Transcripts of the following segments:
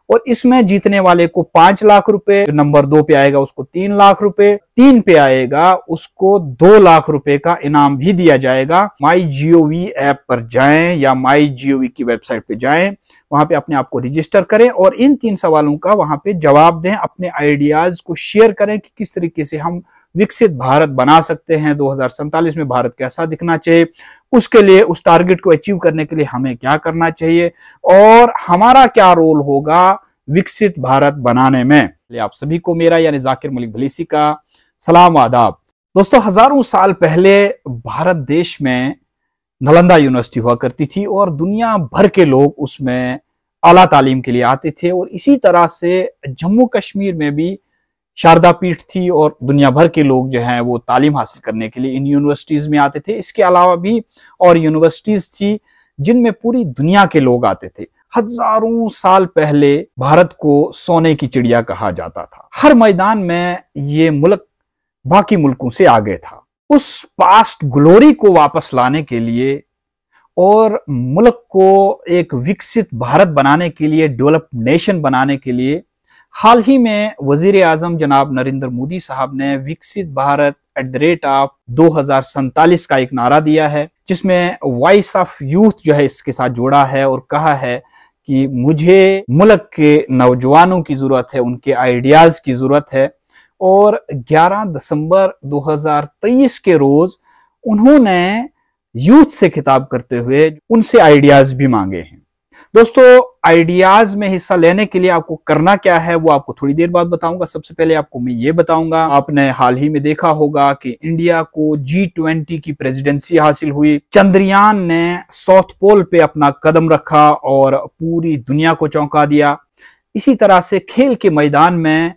और इसमें जीतने वाले को 5 लाख रुपए, जो नंबर 2 पे आएगा उसको 3 लाख रुपए, 3 पे आएगा उसको 2 लाख रुपए का इनाम भी दिया जाएगा। माई जीओवी ऐप पर जाएं या माई जीओवी की वेबसाइट पे जाएं, वहां पे अपने आप को रजिस्टर करें और इन 3 सवालों का वहां पे जवाब दें। अपने आइडियाज को शेयर करें कि किस तरीके से हम विकसित भारत बना सकते हैं, 2047 में भारत कैसा दिखना चाहिए, उसके लिए उस टारगेट को अचीव करने के लिए हमें क्या करना चाहिए और हमारा क्या रोल होगा विकसित भारत बनाने में। आप सभी को मेरा यानी जाकिर मलिक भलीसी का सलाम आदाब। दोस्तों, हजारों साल पहले भारत देश में नालंदा यूनिवर्सिटी हुआ करती थी और दुनिया भर के लोग उसमें आला तालीम के लिए आते थे और इसी तरह से जम्मू कश्मीर में भी शारदा पीठ थी और दुनिया भर के लोग जो हैं वो तालीम हासिल करने के लिए इन यूनिवर्सिटीज में आते थे। इसके अलावा भी और यूनिवर्सिटीज थी जिनमें पूरी दुनिया के लोग आते थे। हजारों साल पहले भारत को सोने की चिड़िया कहा जाता था। हर मैदान में ये मुल्क बाकी मुल्कों से आगे था। उस पास्ट ग्लोरी को वापस लाने के लिए और मुल्क को एक विकसित भारत बनाने के लिए, डेवलप्ड नेशन बनाने के लिए हाल ही में वजीर आजम जनाब नरेंद्र मोदी साहब ने विकसित भारत @ 2047 का एक नारा दिया है, जिसमें वॉइस ऑफ यूथ जो है इसके साथ जोड़ा है और कहा है कि मुझे मुल्क के नौजवानों की जरूरत है, उनके आइडियाज की जरूरत है। और 11 दिसंबर 2023 के रोज उन्होंने यूथ से खिताब करते हुए उनसे आइडियाज भी मांगे हैं। दोस्तों, आइडियाज में हिस्सा लेने के लिए आपको करना क्या है वो आपको थोड़ी देर बाद बताऊंगा। सबसे पहले आपको मैं ये बताऊंगा, आपने हाल ही में देखा होगा कि इंडिया को G20 की प्रेसिडेंसी हासिल हुई। चंद्रयान ने साउथ पोल पे अपना कदम रखा और पूरी दुनिया को चौंका दिया। इसी तरह से खेल के मैदान में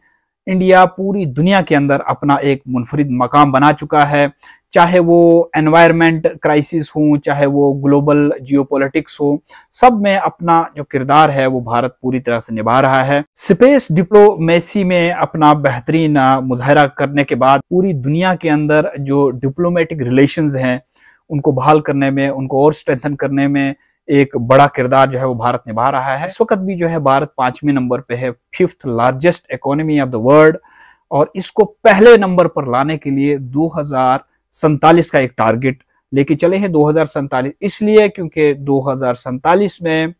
इंडिया पूरी दुनिया के अंदर अपना एक मुनफरिद मकाम बना चुका है। चाहे वो एनवायरमेंट क्राइसिस हो, चाहे वो ग्लोबल जियोपॉलिटिक्स हो, सब में अपना जो किरदार है वो भारत पूरी तरह से निभा रहा है। स्पेस डिप्लोमेसी में अपना बेहतरीन मुजाहरा करने के बाद पूरी दुनिया के अंदर जो डिप्लोमेटिक रिलेशंस हैं उनको बहाल करने में, उनको और स्ट्रेंथन करने में एक बड़ा किरदार जो है वो भारत निभा रहा है। इस वक्त भी जो है भारत 5वें नंबर पे है, 5th largest economy of the world, और इसको पहले नंबर पर लाने के लिए 2047 का एक टारगेट लेके चले हैं। 2047 इसलिए क्योंकि 2047 में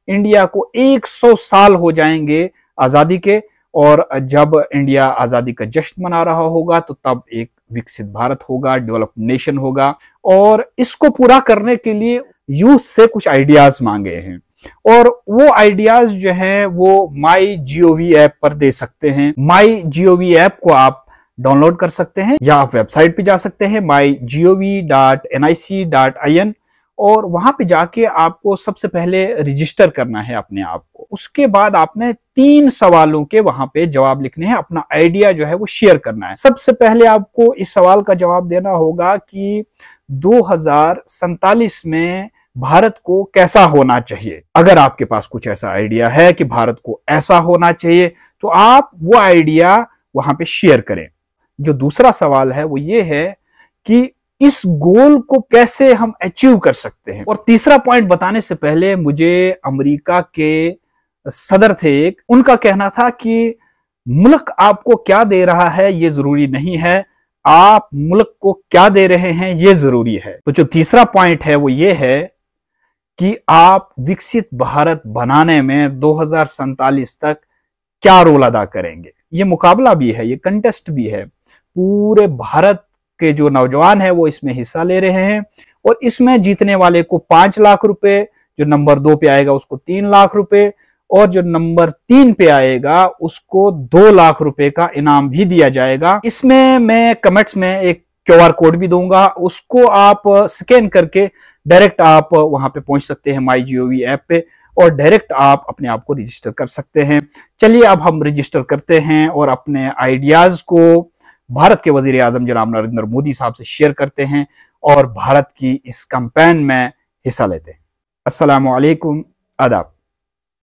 इंडिया को 100 साल हो जाएंगे आजादी के, और जब इंडिया आजादी का जश्न मना रहा होगा तो तब एक विकसित भारत होगा, डेवलप्ड नेशन होगा। और इसको पूरा करने के लिए यूथ से कुछ आइडियाज मांगे हैं और वो आइडियाज जो हैं वो माई जीओवी ऐप पर दे सकते हैं। माई जीओवी ऐप को आप डाउनलोड कर सकते हैं या आप वेबसाइट पे जा सकते हैं mygov.nic.in, और वहां पे जाके आपको सबसे पहले रजिस्टर करना है अपने आप को। उसके बाद आपने 3 सवालों के वहां पे जवाब लिखने हैं, अपना आइडिया जो है वो शेयर करना है। सबसे पहले आपको इस सवाल का जवाब देना होगा कि 2047 में भारत को कैसा होना चाहिए। अगर आपके पास कुछ ऐसा आइडिया है कि भारत को ऐसा होना चाहिए तो आप वो आइडिया वहां पे शेयर करें। जो दूसरा सवाल है वो ये है कि इस गोल को कैसे हम अचीव कर सकते हैं। और तीसरा पॉइंट बताने से पहले मुझे अमेरिका के सदर थे एक, उनका कहना था कि मुल्क आपको क्या दे रहा है ये जरूरी नहीं है, आप मुल्क को क्या दे रहे हैं ये जरूरी है। तो जो तीसरा पॉइंट है वो ये है कि आप विकसित भारत बनाने में 2047 तक क्या रोल अदा करेंगे। ये मुकाबला भी है, ये कंटेस्ट भी है। पूरे भारत के जो नौजवान है वो इसमें हिस्सा ले रहे हैं और इसमें जीतने वाले को 5 लाख रुपए, जो नंबर 2 पे आएगा उसको 3 लाख रुपए, और जो नंबर 3 पे आएगा उसको 2 लाख रुपए का इनाम भी दिया जाएगा। इसमें मैं कमेंट्स में एक QR कोड भी दूंगा, उसको आप स्कैन करके डायरेक्ट आप वहां पे पहुंच सकते हैं माई जीओवी ऐप पे, और डायरेक्ट आप अपने आप को रजिस्टर कर सकते हैं। चलिए अब हम रजिस्टर करते हैं और अपने आइडियाज को भारत के वजीर आजम जनाब नरेंद्र मोदी साहब से शेयर करते हैं और भारत की इस कैंपेन में हिस्सा लेते हैं। अस्सलामु अलैकुम, आदाब।